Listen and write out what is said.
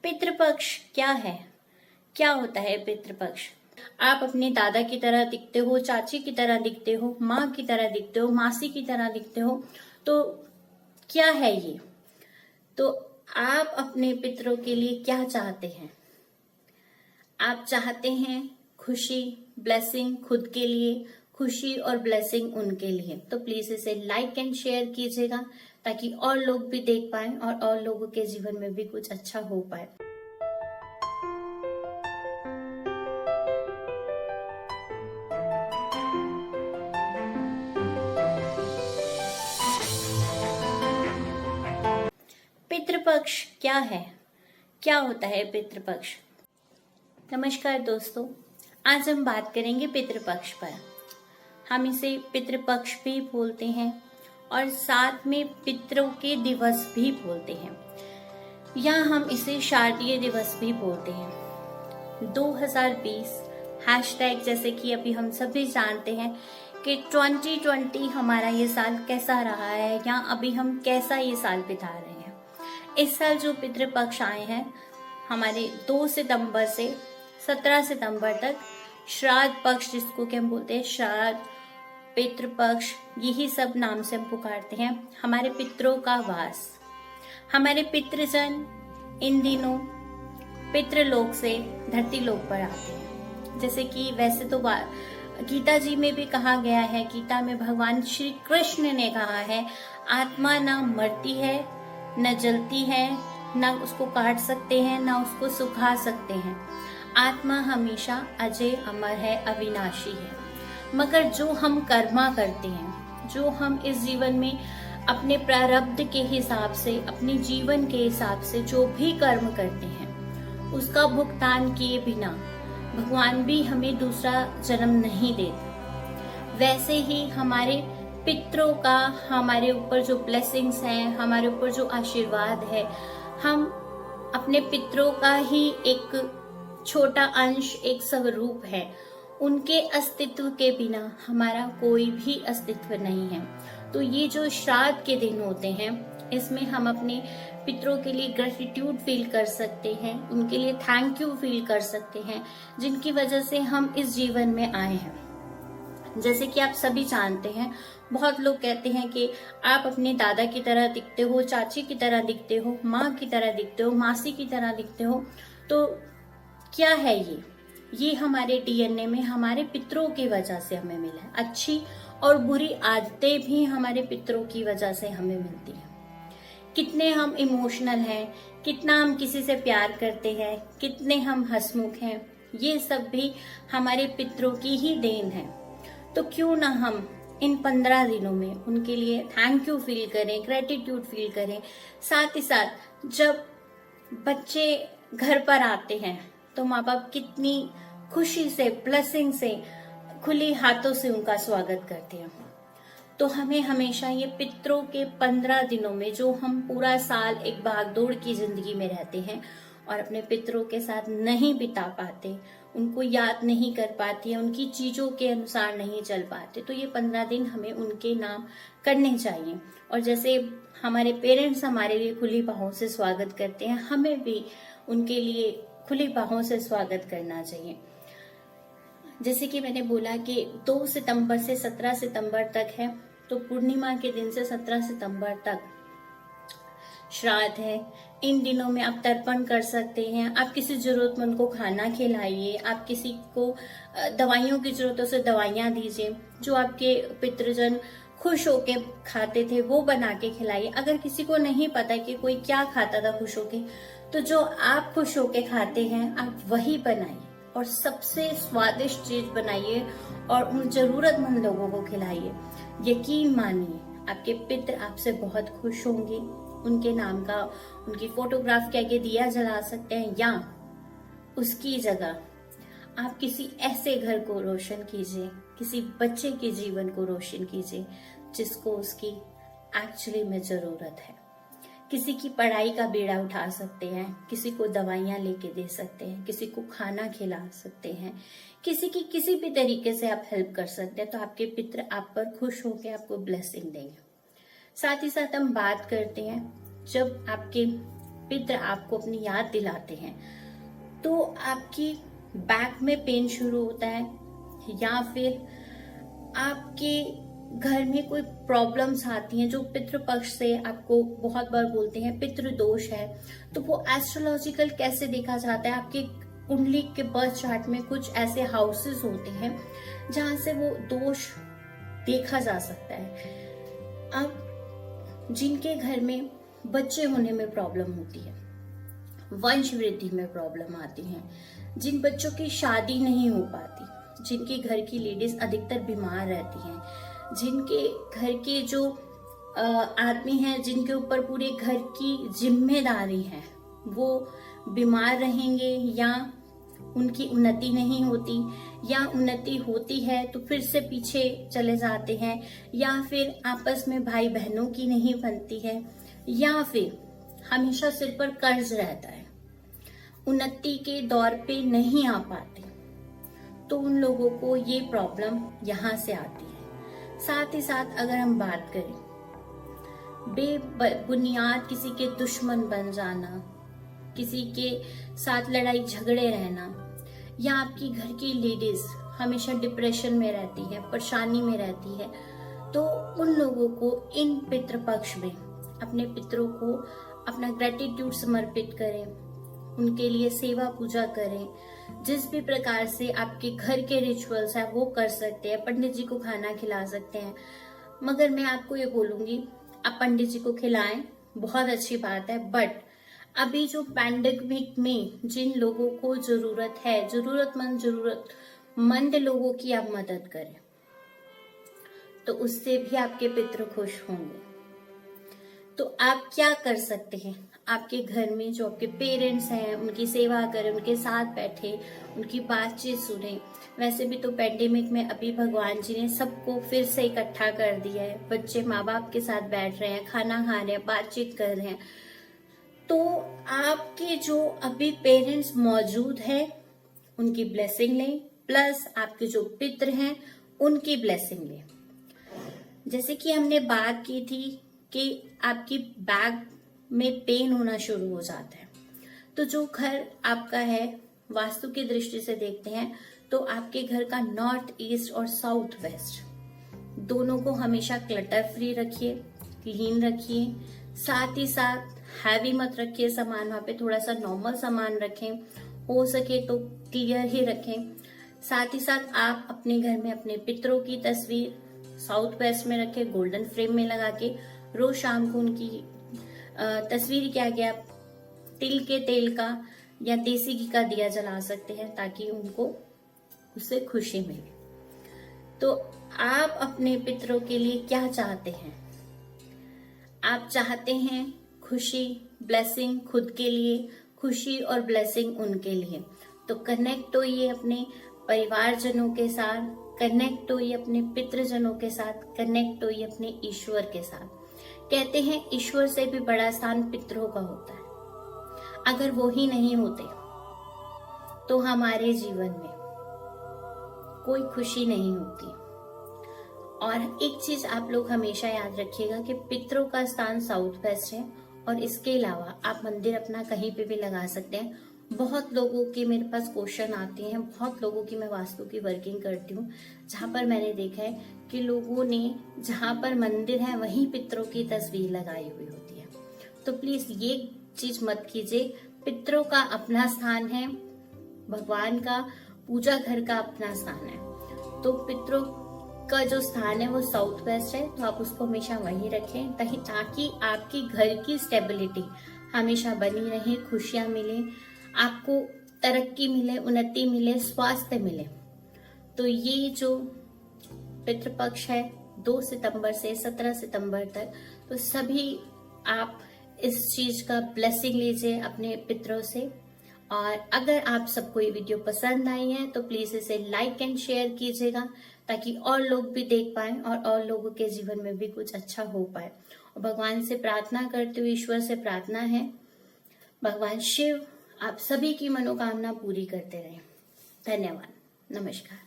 पितृपक्ष क्या है? क्या होता है पितृपक्ष? आप अपने दादा की तरह दिखते हो, चाची की तरह दिखते हो, माँ की तरह दिखते हो, मासी की तरह दिखते हो, तो क्या है ये? तो आप अपने पितरों के लिए क्या चाहते हैं? आप चाहते हैं खुशी, ब्लेसिंग खुद के लिए, खुशी और ब्लेसिंग उनके लिए। तो प्लीज इसे लाइक एंड शेयर कीजिएगा ताकि और लोग भी देख पाए और लोगों के जीवन में भी कुछ अच्छा हो पाए। पितृपक्ष क्या है? क्या होता है पितृपक्ष? नमस्कार दोस्तों, आज हम बात करेंगे पितृपक्ष पर। हम इसे पितृपक्ष भी बोलते हैं और साथ में पितरों के दिवस भी बोलते हैं, या हम इसे शारदीय दिवस भी बोलते हैं। 2020 हैशटैग, जैसे कि अभी हम सभी जानते हैं कि 2020 हमारा ये साल कैसा रहा है, या अभी हम कैसा ये साल बिता रहे हैं। इस साल जो पितृपक्ष आए हैं हमारे 2 सितंबर से 17 सितंबर तक, श्राद्ध पक्ष जिसको कि हम बोलते हैं, श्राद्ध, पितृपक्ष, यही सब नाम से हम पुकारते हैं। हमारे पितरों का वास, हमारे पितृजन इन दिनों पितृलोक से धरती लोक पर आते हैं। जैसे कि वैसे तो गीता जी में भी कहा गया है, गीता में भगवान श्री कृष्ण ने कहा है, आत्मा ना मरती है, न जलती है, न उसको काट सकते हैं, न उसको सुखा सकते हैं। आत्मा हमेशा अजय अमर है, अविनाशी है। मगर जो हम कर्मा करते हैं, जो हम इस जीवन में अपने प्रारब्ध के हिसाब से, अपने जीवन के हिसाब से जो भी कर्म करते हैं, उसका भुगतान किए बिना भगवान भी हमें दूसरा जन्म नहीं देते। वैसे ही हमारे पितरों का हमारे ऊपर जो ब्लेसिंग्स हैं, हमारे ऊपर जो आशीर्वाद है, हम अपने पितरों का ही एक छोटा अंश, एक स्वरूप है। उनके अस्तित्व के बिना हमारा कोई भी अस्तित्व नहीं है। तो ये जो श्राद्ध के दिन होते हैं, इसमें हम अपने पितरों के लिए ग्रेटिट्यूड फील कर सकते हैं, उनके लिए थैंक यू फील कर सकते हैं, जिनकी वजह से हम इस जीवन में आए हैं। जैसे कि आप सभी जानते हैं, बहुत लोग कहते हैं कि आप अपने दादा की तरह दिखते हो, चाची की तरह दिखते हो, माँ की तरह दिखते हो, मासी की तरह दिखते हो। तो क्या है ये हमारे डीएनए में हमारे पितरों की वजह से हमें मिला है। अच्छी और बुरी आदतें भी हमारे पितरों की वजह से हमें मिलती है। कितने हम इमोशनल हैं, कितना हम किसी से प्यार करते हैं, कितने हम हंसमुख हैं, ये सब भी हमारे पितरों की ही देन है। तो क्यों ना हम इन 15 दिनों में उनके लिए थैंक यू फील करें, ग्रेटिट्यूड फील करें। साथ ही साथ जब बच्चे घर पर आते हैं तो माँ बाप कितनी खुशी से, ब्लेसिंग से, खुली हाथों से उनका स्वागत करते हैं। तो हमें हमेशा ये पितरों के 15 दिनों में, जो हम पूरा साल एक भागदौड़ की जिंदगी में रहते हैं और अपने पितरों के साथ नहीं बिता पाते, उनको याद नहीं कर पाते, उनकी चीजों के अनुसार नहीं चल पाते, तो ये 15 दिन हमें उनके नाम करने चाहिए। और जैसे हमारे पेरेंट्स हमारे लिए खुली बाहों से स्वागत करते हैं, हमें भी उनके लिए खुली बाहों से स्वागत करना चाहिए। जैसे कि मैंने बोला कि 2 सितंबर से 17 सितंबर तक है, तो पूर्णिमा के दिन से 17 सितंबर तक श्राद्ध है। इन दिनों में आप तर्पण कर सकते हैं, आप किसी जरूरतमंद को खाना खिलाइए, आप किसी को दवाइयों की जरूरतों से दवाइयां दीजिए, जो आपके पितृजन खुश होके खाते थे वो बना के खिलाइए। अगर किसी को नहीं पता कि कोई क्या खाता था खुश होके, तो जो आप खुश होके खाते हैं आप वही बनाइए और सबसे स्वादिष्ट चीज बनाइए और उन जरूरतमंद लोगों को खिलाइए। यकीन मानिए आपके पितृ आपसे बहुत खुश होंगे। उनके नाम का, उनकी फोटोग्राफ के आगे दिया जला सकते हैं, या उसकी जगह आप किसी ऐसे घर को रोशन कीजिए, किसी बच्चे के जीवन को रोशन कीजिए जिसको उसकी एक्चुअली में जरूरत है। किसी की पढ़ाई का बेड़ा उठा सकते हैं, किसी को दवाइयां लेके दे सकते हैं, किसी को खाना खिला सकते हैं, किसी की किसी भी तरीके से आप हेल्प कर सकते हैं। तो आपके पितृ आप पर खुश होकर आपको ब्लेसिंग देंगे। साथ ही साथ हम बात करते हैं, जब आपके पितृ आपको अपनी याद दिलाते हैं तो आपकी बैक में पेन शुरू होता है, या फिर आपके घर में कोई प्रॉब्लम्स आती हैं जो पितृपक्ष से आपको बहुत बार बोलते हैं पितृ दोष है, तो वो एस्ट्रोलॉजिकल कैसे देखा जाता है? आपके कुंडली के बर्थ चार्ट में कुछ ऐसे हाउसेस होते हैं जहां से वो दोष देखा जा सकता है। अब जिनके घर में बच्चे होने में प्रॉब्लम होती है, वंश वृद्धि में प्रॉब्लम आती है, जिन बच्चों की शादी नहीं हो पाती, जिनके घर की लेडीज अधिकतर बीमार रहती हैं, जिनके घर के जो आदमी हैं जिनके ऊपर पूरे घर की जिम्मेदारी है, वो बीमार रहेंगे या उनकी उन्नति नहीं होती, या उन्नति होती है तो फिर से पीछे चले जाते हैं, या फिर आपस में भाई बहनों की नहीं बनती है, या फिर हमेशा सिर पर कर्ज रहता है, उन्नति के दौर पे नहीं आ पाते, तो उन लोगों को ये प्रॉब्लम यहाँ से आती है। साथ ही साथ अगर हम बात करें बेबुनियाद किसी के दुश्मन बन जाना, किसी के साथ लड़ाई झगड़े रहना, या आपकी घर की लेडीज हमेशा डिप्रेशन में रहती है, परेशानी में रहती है, तो उन लोगों को इन पितृपक्ष में अपने पितरों को अपना ग्रेटिट्यूड समर्पित करें, उनके लिए सेवा पूजा करें। जिस भी प्रकार से आपके घर के रिचुअल्स है वो कर सकते हैं, पंडित जी को खाना खिला सकते हैं, मगर मैं आपको ये बोलूंगी आप पंडित जी को खिलाएं, बहुत अच्छी बात है, बट अभी जो पैंडेमिक में जिन लोगों को जरूरत है, जरूरतमंद लोगों की आप मदद करें, तो उससे भी आपके पितृ खुश होंगे। तो आप क्या कर सकते हैं? आपके घर में जो आपके पेरेंट्स हैं उनकी सेवा करें, उनके साथ बैठे, उनकी बातचीत सुने। वैसे भी तो पैंडेमिक में अभी भगवान जी ने सबको फिर से इकट्ठा कर दिया है, बच्चे माँ बाप के साथ बैठ रहे हैं, खाना खा रहे हैं, बातचीत कर रहे हैं, तो आपके जो अभी पेरेंट्स मौजूद हैं उनकी ब्लेसिंग लें, प्लस आपके जो पितृ हैं उनकी ब्लेसिंग लें। जैसे कि हमने बात की थी कि आपकी बैक में पेन होना शुरू हो जाता है, तो जो घर आपका है वास्तु की दृष्टि से देखते हैं तो आपके घर का नॉर्थ ईस्ट और साउथ वेस्ट दोनों को हमेशा क्लटर फ्री रखिए, क्लीन रखिए, साथ ही साथ हैवी मत रखिए सामान, वहां पे थोड़ा सा नॉर्मल सामान रखें, हो सके तो क्लियर ही रखें। साथ ही साथ आप अपने घर में अपने पितरों की तस्वीर साउथ वेस्ट में रखें, गोल्डन फ्रेम में लगा के रोज शाम को उनकी तस्वीर क्या क्या तिल के तेल का या देसी घी का दिया जला सकते हैं ताकि उनको उससे खुशी मिले। तो आप अपने पितरों के लिए क्या चाहते हैं? आप चाहते हैं खुशी, ब्लेसिंग खुद के लिए, खुशी और ब्लेसिंग उनके लिए, तो कनेक्ट होइए अपने परिवारजनों के साथ, कनेक्ट होइए अपने पितृजनों के साथ, कनेक्ट होइए अपने ईश्वर के साथ। कहते हैं ईश्वर से भी बड़ा स्थान पितरों का होता है। अगर वो ही नहीं होते तो हमारे जीवन में कोई खुशी नहीं होती। और एक चीज आप लोग हमेशा याद रखिएगा कि पितरों का स्थान साउथ वेस्ट है, और इसके अलावा आप मंदिर अपना कहीं पे भी लगा सकते हैं। बहुत लोगों के मेरे पास क्वेश्चन आते हैं, बहुत लोगों की मैं वास्तु की वर्किंग करती हूँ, जहाँ पर मैंने देखा है कि लोगों ने जहाँ पर मंदिर है वहीं पितरों की तस्वीर लगाई हुई होती है। तो प्लीज ये चीज मत कीजिए। पितरों का अपना स्थान है, भगवान का पूजा घर का अपना स्थान है, तो पितरों का जो स्थान है वो साउथ वेस्ट है, तो आप उसको हमेशा वहीं रखें ताकि आपकी घर की स्टेबिलिटी हमेशा बनी रहे, खुशियां मिले, आपको तरक्की मिले, उन्नति मिले, स्वास्थ्य मिले। तो ये जो पितृपक्ष है 2 सितंबर से 17 सितंबर तक, तो सभी आप इस चीज का ब्लेसिंग लीजिए अपने पितरों से। और अगर आप सबको ये वीडियो पसंद आई है तो प्लीज इसे लाइक एंड शेयर कीजिएगा ताकि और लोग भी देख पाए और लोगों के जीवन में भी कुछ अच्छा हो पाए। और भगवान से प्रार्थना करते हुए, ईश्वर से प्रार्थना है, भगवान शिव आप सभी की मनोकामना पूरी करते रहें। धन्यवाद। नमस्कार।